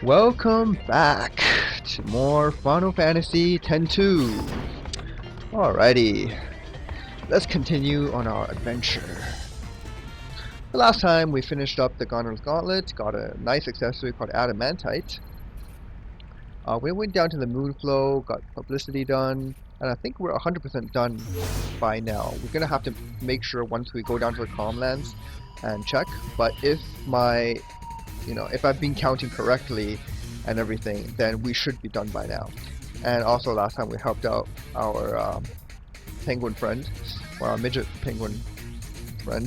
Welcome back to more Final Fantasy X-2. Alrighty, let's continue on our adventure. The last time we finished up the Guadalam's Gauntlet, got a nice accessory called Adamantite. We went down to the Moonflow, got publicity done, and I think we're 100% done by now. We're gonna have to make sure once we go down to the Calmlands and check, but if if I've been counting correctly and everything, then we should be done by now. And also last time we helped out our penguin friend, or our midget penguin friend,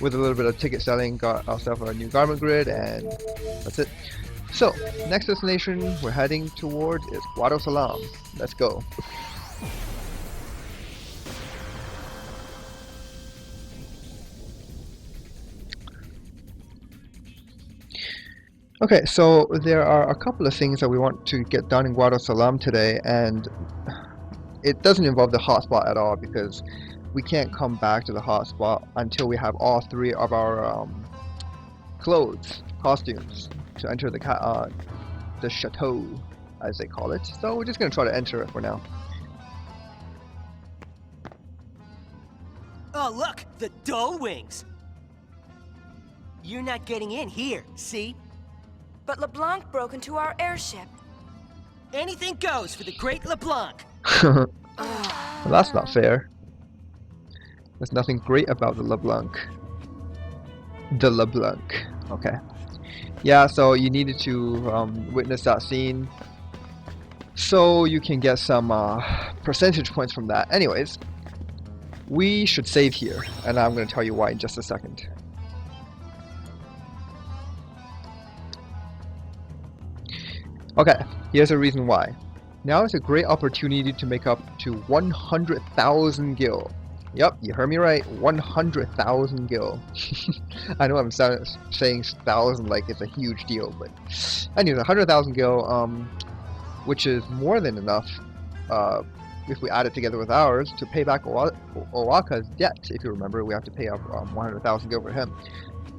with a little bit of ticket selling, got ourselves a new garment grid, and that's it. So, next destination we're heading toward is Guadosalam. Let's go. Okay, so there are a couple of things that we want to get done in Guadosalam today, and it doesn't involve the hotspot at all because we can't come back to the hotspot until we have all three of our costumes to enter the chateau, as they call it. So we're just gonna try to enter it for now. Oh look, the dough wings! You're not getting in here, see? But Leblanc broke into our airship. Anything goes for the great Leblanc! Well, that's not fair. There's nothing great about the Leblanc. The Leblanc. Okay. Yeah, so you needed to witness that scene so you can get some percentage points from that. Anyways, we should save here, and I'm going to tell you why in just a second. Okay, here's a reason why. Now is a great opportunity to make up to 100,000 gil. Yep, you heard me right, 100,000 gil. I know I'm saying 1,000 like it's a huge deal, but anyways, 100,000 gil, which is more than enough if we add it together with ours to pay back Owaka's debt. If you remember, we have to pay up 100,000 gil for him.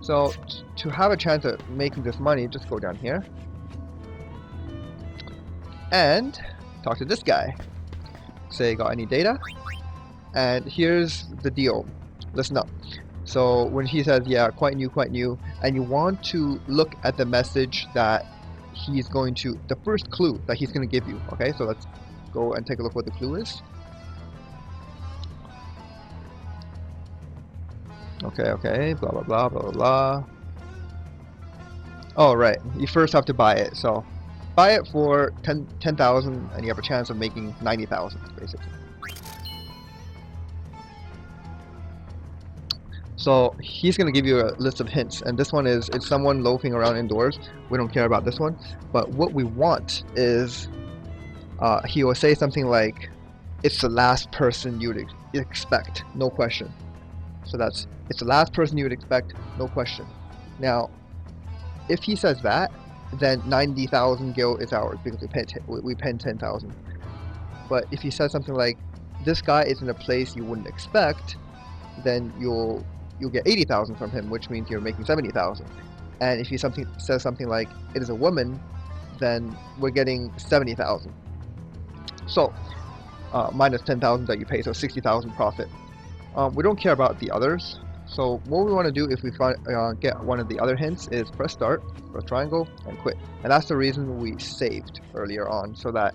So to have a chance at making this money, just go down here and talk to this guy. Say, got any data? And here's the deal. Listen up. So when he says, yeah, quite new, and you want to look at the message that he's going to, the first clue that he's going to give you. Okay, so let's go and take a look what the clue is. Okay, blah, blah, blah, blah, blah. Oh, right. You first have to buy it. So buy it for 10,000 and you have a chance of making 90,000, basically. So he's going to give you a list of hints, and this one is, it's someone loafing around indoors. We don't care about this one, but what we want is he will say something like, it's the last person you'd expect, no question. So that's, it's the last person you would expect, no question. Now, if he says that, then 90,000 gil is ours because we paid 10,000. But if he says something like, this guy is in a place you wouldn't expect, then you'll get 80,000 from him, which means you're making 70,000. And if he says something like, it is a woman, then we're getting 70,000. So minus 10,000 that you pay, so 60,000 profit. We don't care about the others. So what we want to do if we get one of the other hints is press start, press triangle, and quit. And that's the reason we saved earlier on, so that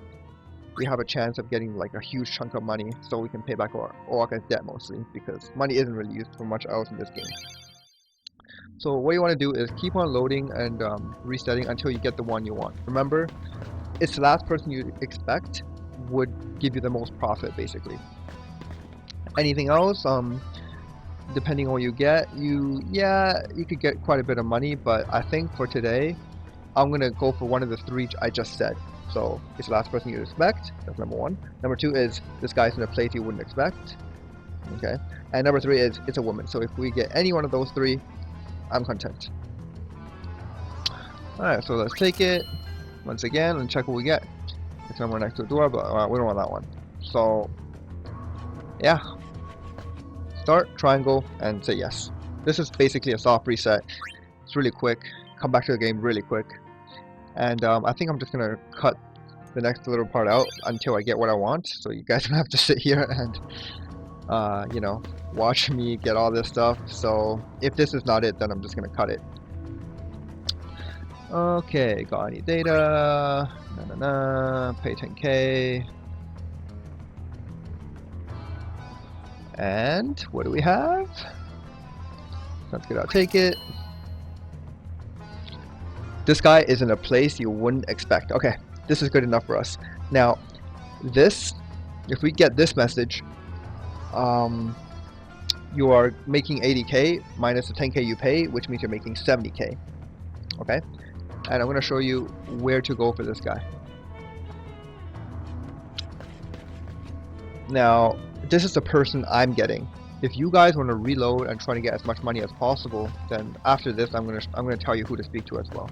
we have a chance of getting like a huge chunk of money so we can pay back Owaka's debt mostly, because money isn't really used for much else in this game. So what you want to do is keep on loading and resetting until you get the one you want. Remember, it's the last person you expect would give you the most profit, basically. Anything else, depending on what you get, you could get quite a bit of money, but I think for today I'm gonna go for one of the three I just said. So it's the last person you'd expect, that's number one. Number two is, this guy's in a place you wouldn't expect. Okay. And number three is, it's a woman. So if we get any one of those three, I'm content. Alright, so let's take it once again and check what we get. It's somewhere next to the door, but we don't want that one. So yeah. Start, triangle, and say yes. This is basically a soft reset. It's really quick. Come back to the game really quick. And I think I'm just gonna cut the next little part out until I get what I want, so you guys don't have to sit here and you know, watch me get all this stuff. So if this is not it, then I'm just gonna cut it. Okay, got any data? Pay 10k. And what do we have? Sounds good, I'll take it. This guy is in a place you wouldn't expect. Okay, this is good enough for us. Now, this, if we get this message, you are making 80k minus the 10k you pay, which means you're making 70k. Okay, and I'm going to show you where to go for this guy. Now, this is the person I'm getting. If you guys want to reload and try to get as much money as possible, then after this I'm gonna tell you who to speak to as well.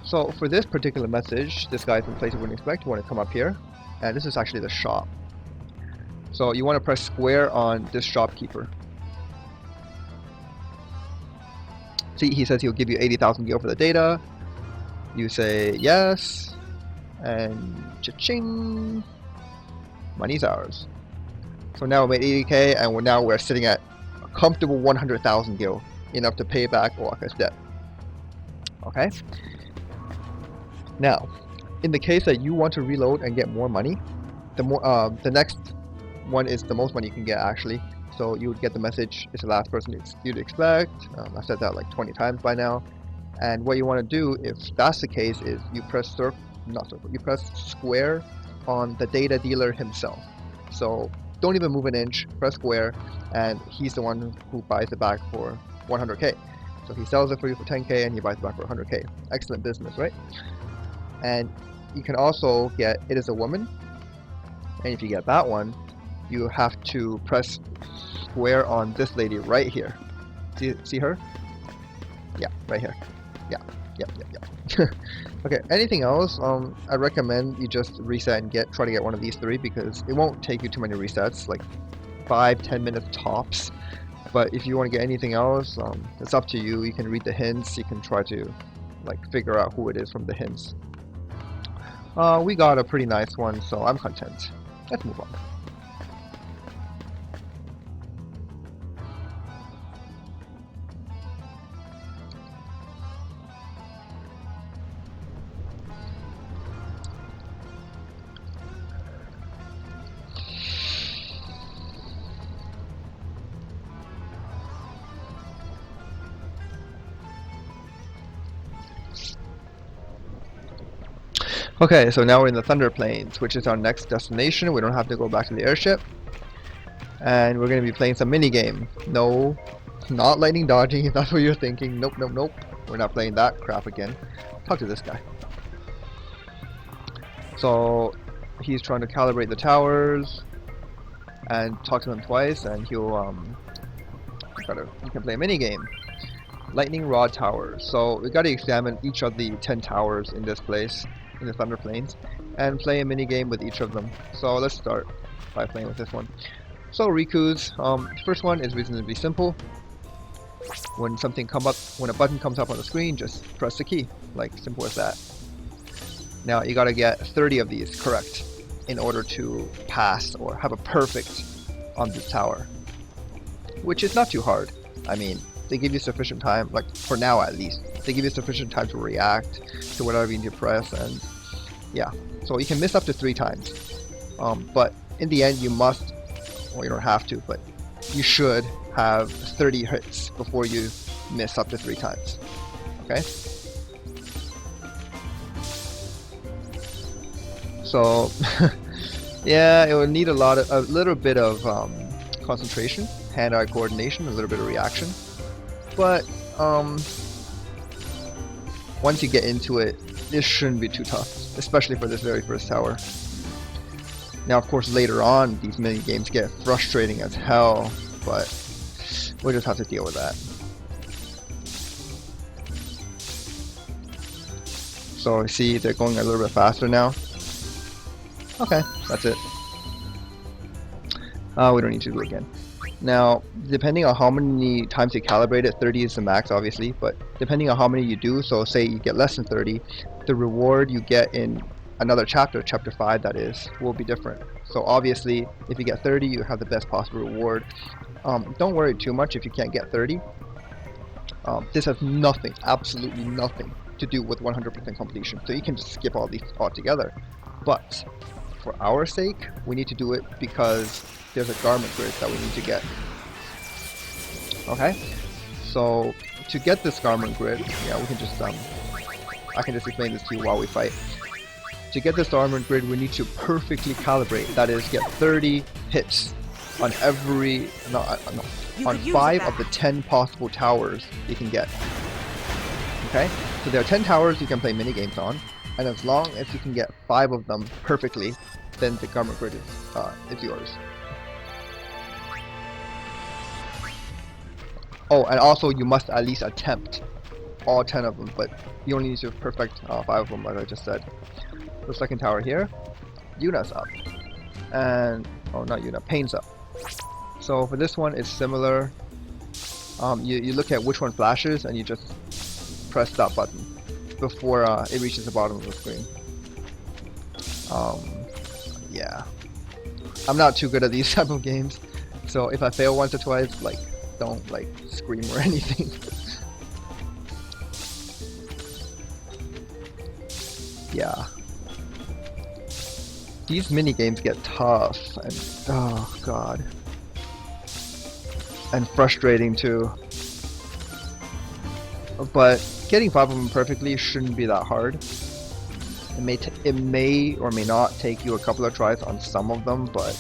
So for this particular message, this guy's in a place you wouldn't expect. You want to come up here, and this is actually the shop. So you want to press square on this shopkeeper. See, he says he'll give you 80,000 gil for the data. You say yes, and cha-ching, money's ours. So now we made 80k, and we're sitting at a comfortable 100,000 gil, enough to pay back Oaxaca's debt. Okay. Now, in the case that you want to reload and get more money, the next one is the most money you can get actually. So you would get the message, it's the last person you'd expect. I've said that like 20 times by now. And what you want to do, if that's the case, is you press you press square on the data dealer himself. So don't even move an inch, press square, and he's the one who buys it back for 100k. So he sells it for you for 10k and he buys it back for 100k. Excellent business, right? And you can also get it is a woman, and if you get that one, you have to press square on this lady right here. See her? Yeah, right here. Yeah. Okay, anything else, I recommend you just reset and try to get one of these three, because it won't take you too many resets, like 5-10 minutes tops. But if you want to get anything else, it's up to you. You can read the hints, you can try to like figure out who it is from the hints. We got a pretty nice one, so I'm content. Let's move on. Okay, so now we're in the Thunder Plains, which is our next destination. We don't have to go back to the airship. And we're going to be playing some minigame. No, not lightning dodging, if that's what you're thinking. Nope. We're not playing that crap again. Talk to this guy. So, he's trying to calibrate the towers. And talk to him twice, and he'll, you can play a minigame. Lightning Rod Towers. So, we got to examine each of the 10 towers in this place, in the Thunder Plains, and play a mini game with each of them. So let's start by playing with this one. So Riku's first one is reasonably simple. When a button comes up on the screen, just press the key. Like, simple as that. Now you gotta get 30 of these correct in order to pass or have a perfect on this tower, which is not too hard. I mean, they give you sufficient time, like for now at least, they give you sufficient time to react to whatever you need to press, and yeah, so you can miss up to 3 times. But in the end you must, well, you don't have to, but you should have 30 hits before you miss up to 3 times. Okay? So yeah, it would need a little bit of concentration, hand-eye coordination, a little bit of reaction. But once you get into it, this shouldn't be too tough, especially for this very first tower. Now, of course, later on, these mini games get frustrating as hell, but we'll just have to deal with that. So, see, they're going a little bit faster now. Okay, that's it. We don't need to do it again. Now, depending on how many times you calibrate it, 30 is the max obviously, but depending on how many you do, so say you get less than 30, the reward you get in another chapter, chapter 5 that is, will be different. So obviously, if you get 30, you have the best possible reward. Don't worry too much if you can't get 30. This has nothing, absolutely nothing to do with 100% completion, so you can just skip all these altogether. But for our sake, we need to do it because there's a garment grid that we need to get. Okay, so to get this garment grid, yeah, we can just I can just explain this to you while we fight. To get this garment grid, we need to perfectly calibrate. That is, get 30 hits on every on 5 of the 10 possible towers you can get. Okay, so there are 10 towers you can play mini games on, and as long as you can get 5 of them perfectly, then the garment grid is yours. Oh, and also you must at least attempt all 10 of them, but you only need to perfect 5 of them, like I just said. The second tower here, Yuna's up, and oh, not Yuna, Pain's up. So for this one, it's similar. You look at which one flashes, and you just press that button before it reaches the bottom of the screen. Yeah, I'm not too good at these type of games, so if I fail once or twice, like, don't like scream or anything. Yeah, these mini games get tough, and oh god, and frustrating too. But getting 5 of them perfectly shouldn't be that hard. It may or may not take you a couple of tries on some of them, but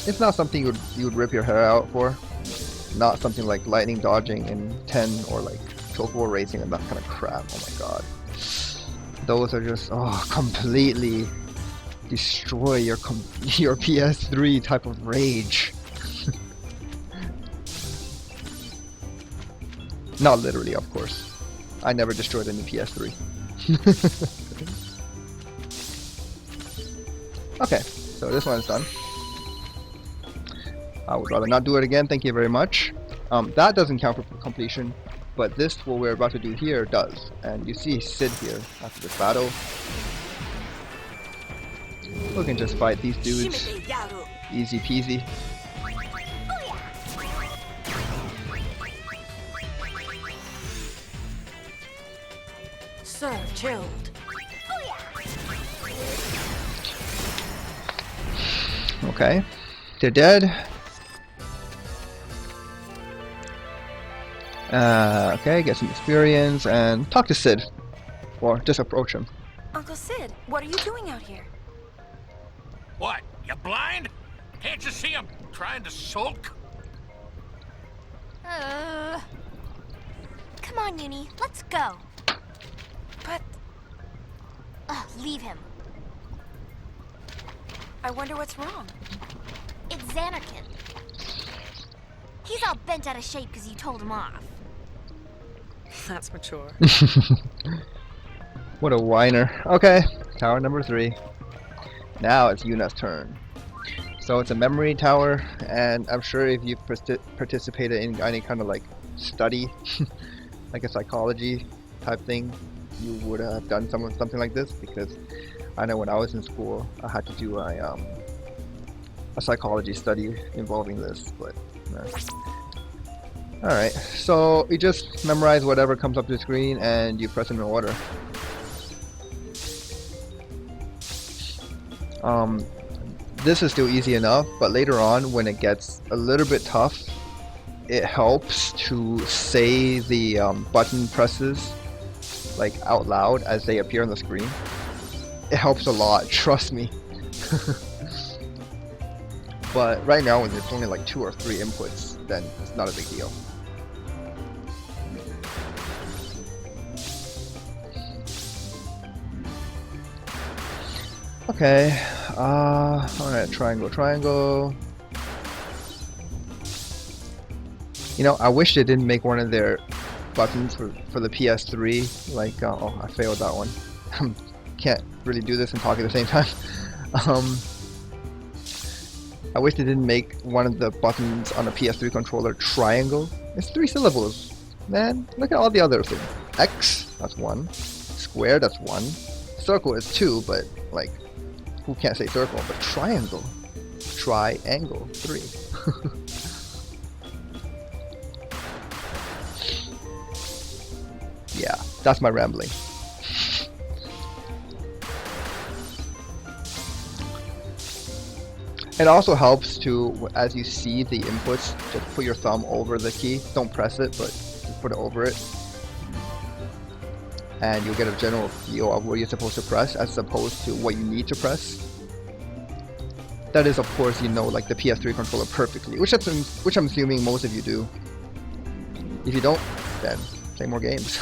it's not something you would rip your hair out for. Not something like lightning dodging in 10 or like chocobo racing and that kind of crap. Oh my god, those are just completely destroy your PS3 type of rage. Not literally, of course. I never destroyed any PS3. Okay, so this one's done. I would rather not do it again, thank you very much. That doesn't count for completion, but this, what we're about to do here, does. And you see Sid here after this battle. We can just fight these dudes. Easy peasy. Sir, chilled. Okay, they're dead. Okay, get some experience and talk to Sid. Or just approach him. Uncle Sid, what are you doing out here? What? You blind? Can't you see I'm trying to sulk? Come on, Uni, let's go. But Leave him. I wonder what's wrong. It's Xanarkin. He's all bent out of shape because you told him off. That's mature. What a whiner. Okay, tower number 3. Now it's Yuna's turn. So it's a memory tower, and I'm sure if you've participated in any kind of like study, like a psychology type thing, you would have done something like this, because I know when I was in school I had to do a psychology study involving this, but alright, so you just memorize whatever comes up the screen and you press them in order. This is still easy enough, but later on when it gets a little bit tough, it helps to say the button presses like out loud as they appear on the screen. It helps a lot, trust me. But right now when there's only like 2 or 3 inputs, then it's not a big deal. Okay, alright, triangle. You know, I wish they didn't make one of their buttons for the PS3, like, oh, I failed that one. Can't really do this and talk at the same time. I wish they didn't make one of the buttons on a PS3 controller triangle. It's 3 syllables. Man, look at all the other things. X, that's 1. Square, that's 1. Circle is 2, but like, who can't say circle? But triangle. Triangle, 3. Yeah, that's my rambling. It also helps to, as you see the inputs, just put your thumb over the key. Don't press it, but just put it over it. And you'll get a general feel of what you're supposed to press as opposed to what you need to press. That is, of course, you know, like the PS3 controller perfectly, which I'm assuming most of you do. If you don't, then play more games.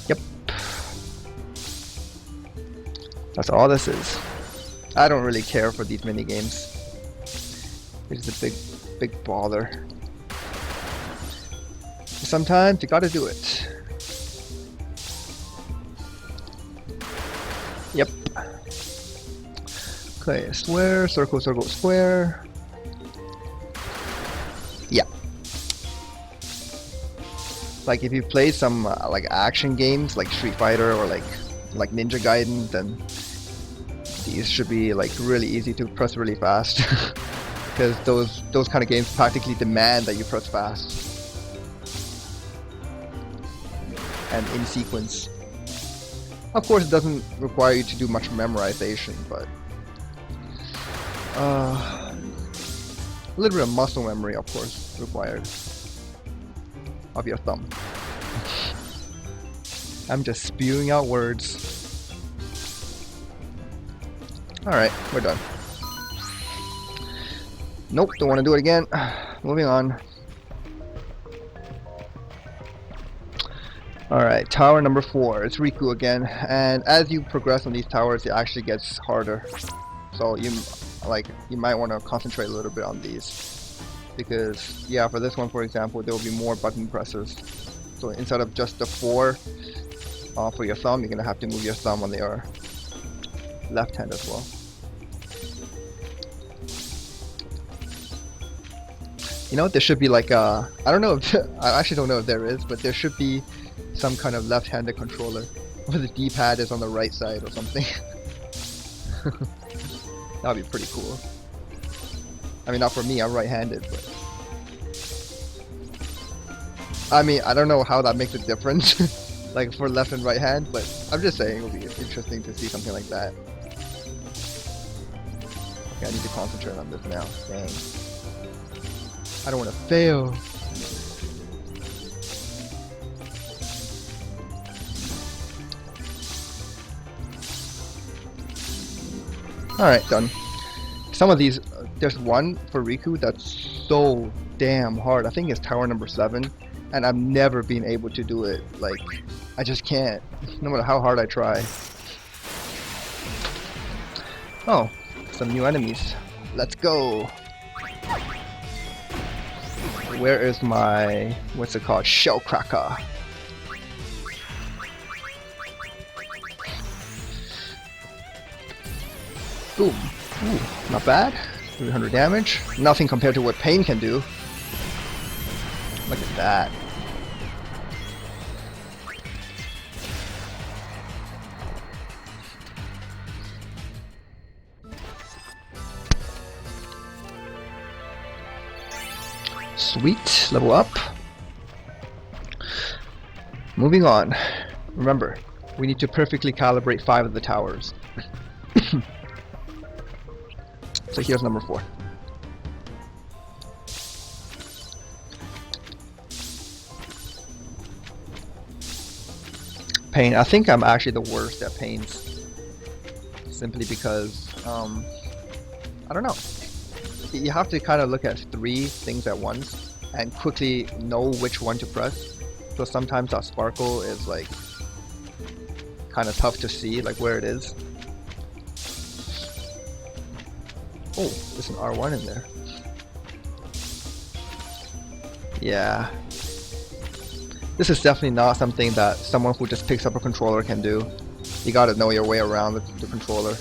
Yep. That's all this is. I don't really care for these mini games. It's a big bother. Sometimes you gotta do it. Yep. Okay, square, circle, circle, square. Yeah. Like if you play some like action games like Street Fighter or like Ninja Gaiden, then these should be like really easy to press really fast. Because those kind of games practically demand that you press fast. And in sequence. Of course, it doesn't require you to do much memorization, but a little bit of muscle memory, of course, required of your thumb. I'm just spewing out words. Alright, we're done. Nope, don't want to do it again. Moving on. Alright, tower number 4. It's Riku again, and as you progress on these towers, it actually gets harder. So you might want to concentrate a little bit on these, because yeah, for this one, for example, there will be more button presses. So instead of just the 4 for your thumb, you're gonna have to move your thumb on your left hand as well. You know, there should be like a, I don't know if, I actually don't know if there is, but there should be some kind of left-handed controller where the D-pad is on the right side or something. That would be pretty cool. I mean, not for me, I'm right-handed, but I mean, I don't know how that makes a difference like for left and right hand, but I'm just saying it would be interesting to see something like that. Okay, I need to concentrate on this now. Dang. I don't want to fail. Alright, done. Some of these, there's one for Riku that's so damn hard. I think it's tower number 7, and I've never been able to do it. Like, I just can't, no matter how hard I try. Oh, some new enemies. Let's go. Where is my, what's it called? Shell Cracker. Boom. Ooh, not bad. 300 damage. Nothing compared to what Pain can do. Look at that. Sweet. Level up. Moving on. Remember, we need to perfectly calibrate 5 of the towers. So here's number 4. Pain. I think I'm actually the worst at pains. Simply because, I don't know. You have to kind of look at 3 things at once and quickly know which one to press. So sometimes that sparkle is like kind of tough to see, like where it is. Oh, there's an R1 in there. Yeah. This is definitely not something that someone who just picks up a controller can do. You gotta know your way around the controller.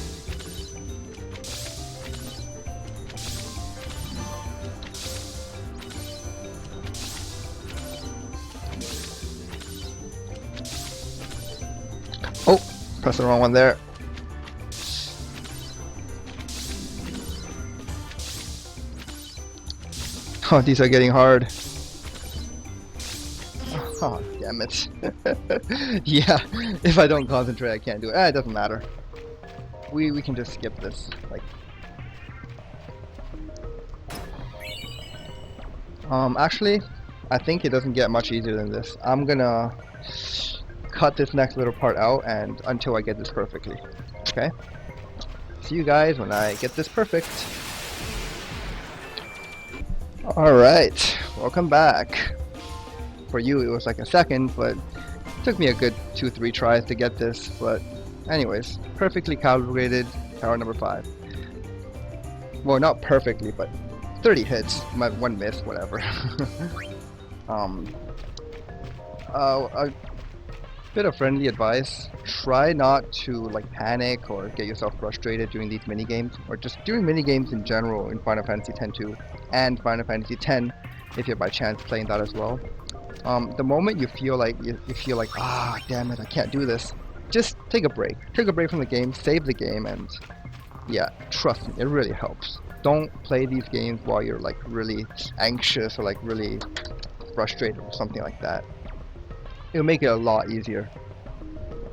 Oh, press the wrong one there. Oh, these are getting hard. Oh, damn it. Yeah, if I don't concentrate, I can't do it. It doesn't matter. We can just skip this. Like, actually, I think it doesn't get much easier than this. I'm gonna cut this next little part out and until I get this perfectly. Okay? See you guys when I get this perfect. Alright, welcome back. For you it was like a second, but it took me a good 2-3 tries to get this. But anyways, perfectly calibrated tower number 5. Well, not perfectly, but 30 hits, my 1 miss, whatever. A bit of friendly advice: try not to like panic or get yourself frustrated during these mini games, or just during mini games in general in Final Fantasy X-2 and Final Fantasy X if you're by chance playing that as well. The moment you feel like ah, damn it, I can't do this, just take a break. Take a break from the game, save the game, and yeah, trust me, it really helps. Don't play these games while you're like really anxious or like really frustrated or something like that. It'll make it a lot easier.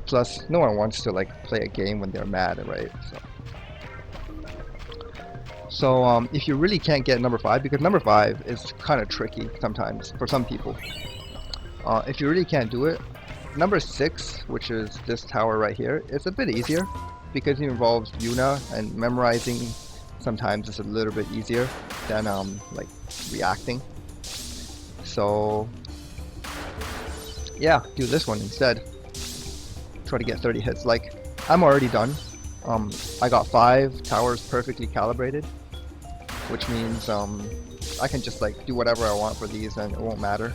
Plus, no one wants to like play a game when they're mad, right? So if you really can't get number 5, because number 5 is kind of tricky sometimes for some people. If you really can't do it, number 6, which is this tower right here, is a bit easier because it involves Yuna, and memorizing sometimes is a little bit easier than like reacting. So yeah, do this one instead. Try to get 30 hits. Like, I'm already done. I got 5 towers perfectly calibrated, which means I can just like do whatever I want for these and it won't matter.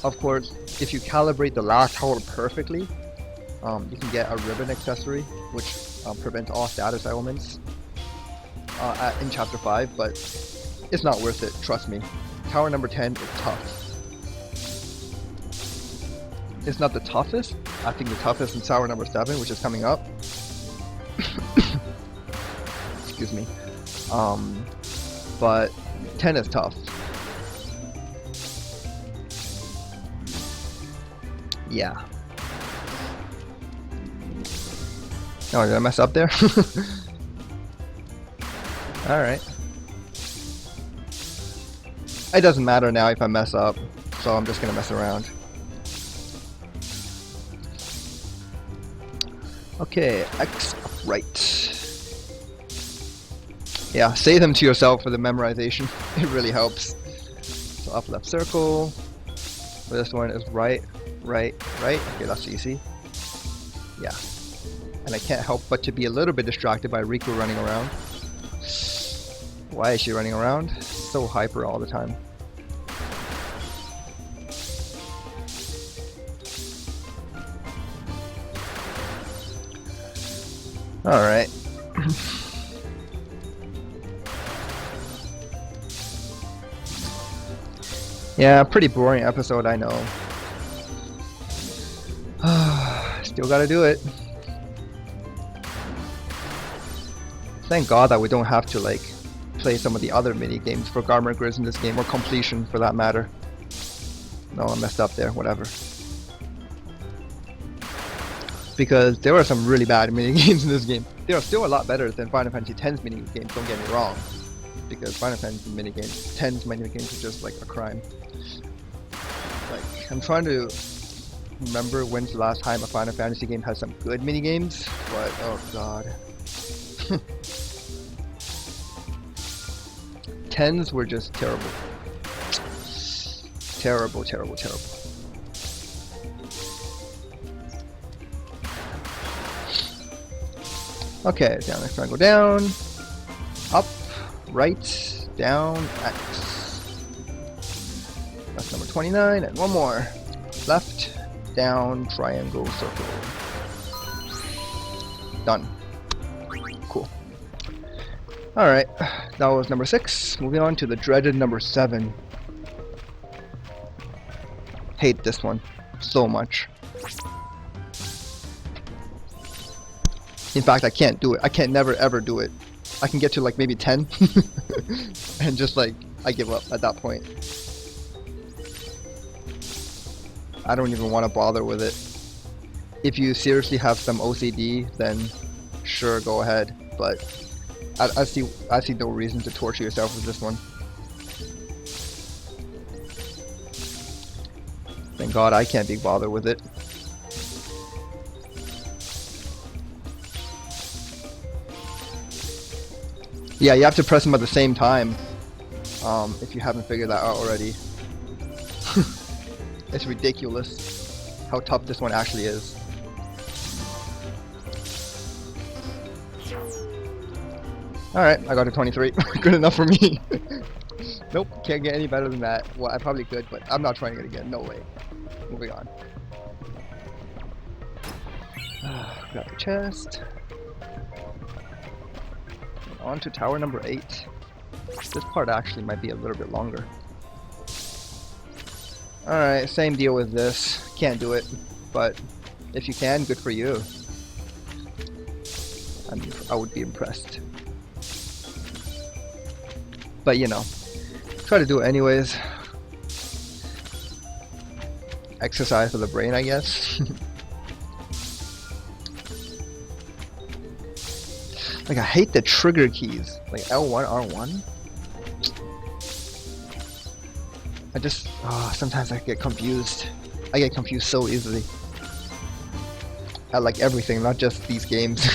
Of course, if you calibrate the last tower perfectly, you can get a ribbon accessory, which prevents all status elements in Chapter 5, but it's not worth it, trust me. Tower number 10 is tough. It's not the toughest. I think the toughest is tower number 7, which is coming up. Excuse me. But 10 is tough. Yeah. Oh, did I mess up there? Alright. It doesn't matter now if I mess up, so I'm just gonna mess around. Okay, X right. Yeah, say them to yourself for the memorization. It really helps. So up left circle. For this one is right, right, right. Okay, that's easy. Yeah. And I can't help but to be a little bit distracted by Riku running around. Why is she running around? So hyper all the time. Alright. Yeah, pretty boring episode, I know. Still gotta do it. Thank God that we don't have to like play some of the other mini games for Garmer Grizz in this game, or completion for that matter. No, I messed up there, whatever. Because there are some really bad mini games in this game. They are still a lot better than Final Fantasy X's mini games, don't get me wrong. Because Final Fantasy mini games, 10's mini games are just like a crime. Like, I'm trying to remember when's the last time a Final Fantasy game has some good mini games, but oh god. 10's were just terrible. Terrible, terrible, terrible. Okay, down, next one, go down, up, right, down, X. That's number 29, and one more. Left, down, triangle, circle. Done. Cool. Alright, that was number 6. Moving on to the dreaded number 7. Hate this one so much. In fact, I can't do it. I can't never ever do it. I can get to like maybe 10 and just like I give up at that point. I don't even want to bother with it. If you seriously have some OCD, then sure, go ahead. But I see no reason to torture yourself with this one. Thank God I can't be bothered with it. Yeah, you have to press them at the same time. If you haven't figured that out already. It's ridiculous how tough this one actually is. Alright, I got a 23. Good enough for me. Nope, can't get any better than that. Well, I probably could, but I'm not trying it again. No way. Moving on. Grab the chest. On to tower number 8. This part actually might be a little bit longer. Alright, same deal with this. Can't do it, but if you can, good for you. I would be impressed. But you know, try to do it anyways. Exercise for the brain, I guess. Like, I hate the trigger keys. Like L1, R1. I just, sometimes I get confused. I get confused so easily. I like everything, not just these games.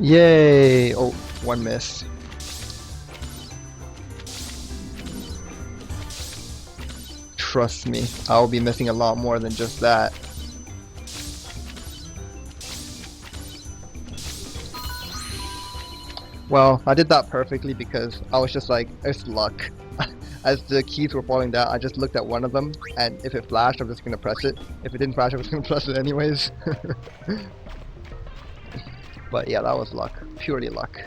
Yay! Oh, one miss. Trust me, I'll be missing a lot more than just that. Well, I did that perfectly because I was just like, it's luck. As the keys were falling down, I just looked at one of them, and if it flashed, I'm just gonna press it. If it didn't flash, I was gonna press it anyways. But yeah, that was luck. Purely luck.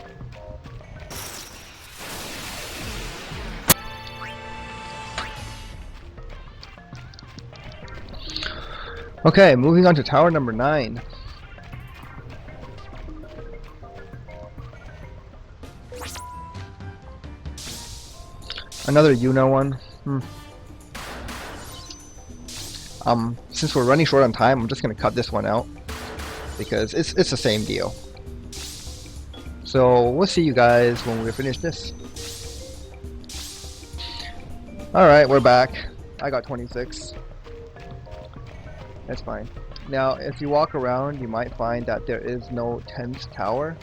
Okay, moving on to tower number 9. Another Yuna one. Since we're running short on time, I'm just gonna cut this one out because it's the same deal. So we'll see you guys when we finish this. Alright, we're back. I got 26. That's fine. Now, if you walk around, you might find that there is no 10th tower.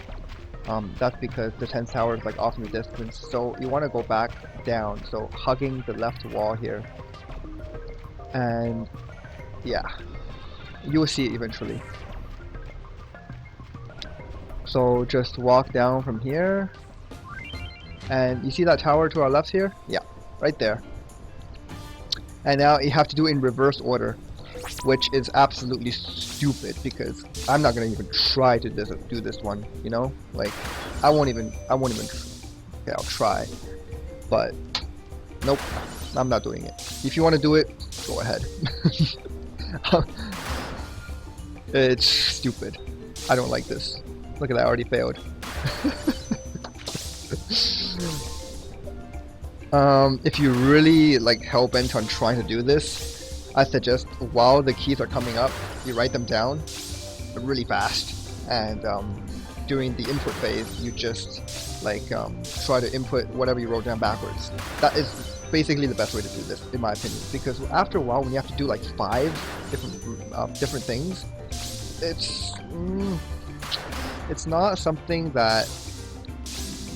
That's because the 10th tower is like off in the distance. So you want to go back down. So hugging the left wall here. And yeah, you will see it eventually. So just walk down from here. And you see that tower to our left here? Yeah, right there. And now you have to do it in reverse order, which is absolutely stupid because I'm not gonna even try to do this one, you know? Like, I won't even, okay, I'll try, but nope, I'm not doing it. If you want to do it, go ahead. It's stupid. I don't like this. Look at that, I already failed. If you really like hell-bent on trying to do this, I suggest while the keys are coming up, you write them down really fast, and during the input phase, you just like try to input whatever you wrote down backwards. That is basically the best way to do this, in my opinion, because after a while, when you have to do like 5 different things, it's not something that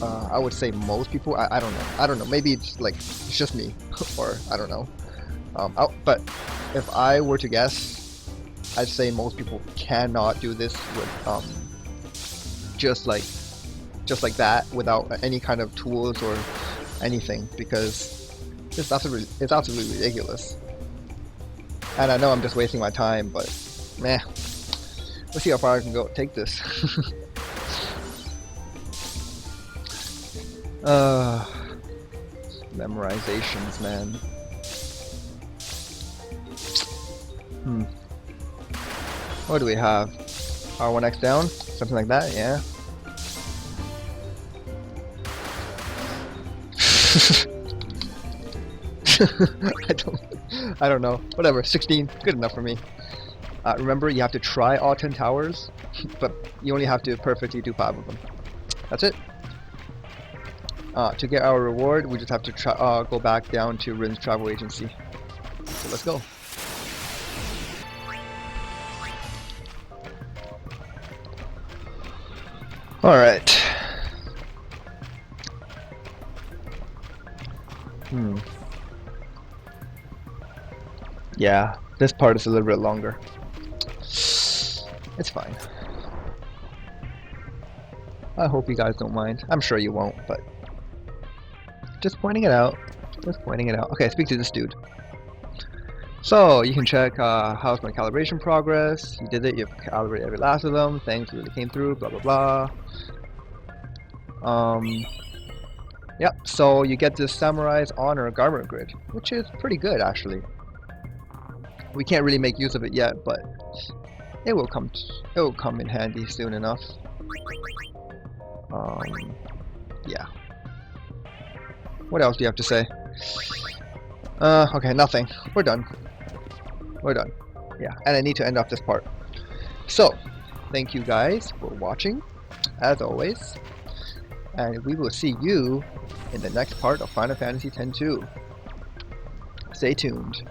I would say most people. I don't know. Maybe it's like it's just me, or I don't know. But if I were to guess, I'd say most people cannot do this with just like that without any kind of tools or anything, because it's absolutely ridiculous. And I know I'm just wasting my time, but meh. Let's see how far I can go. Take this. Memorizations, man. What do we have? R1X down? Something like that, yeah. I don't know. Whatever, 16, good enough for me. Remember, you have to try all 10 towers, but you only have to perfectly do 5 of them. That's it. To get our reward, we just have to go back down to Rin's travel agency. So let's go. Alright. Yeah, this part is a little bit longer. It's fine. I hope you guys don't mind. I'm sure you won't, but just pointing it out. Just pointing it out. Okay, speak to this dude. So you can check how's my calibration progress. You did it. You've calibrated every last of them. Thanks, really came through. Blah blah blah. Yep. So you get this Samurai's Honor garment grid, which is pretty good actually. We can't really make use of it yet, but it will come. It will come in handy soon enough. Yeah. What else do you have to say? Okay, nothing. We're done. We're done. Yeah, and I need to end off this part. So, thank you guys for watching, as always, and we will see you in the next part of Final Fantasy X-2. Stay tuned.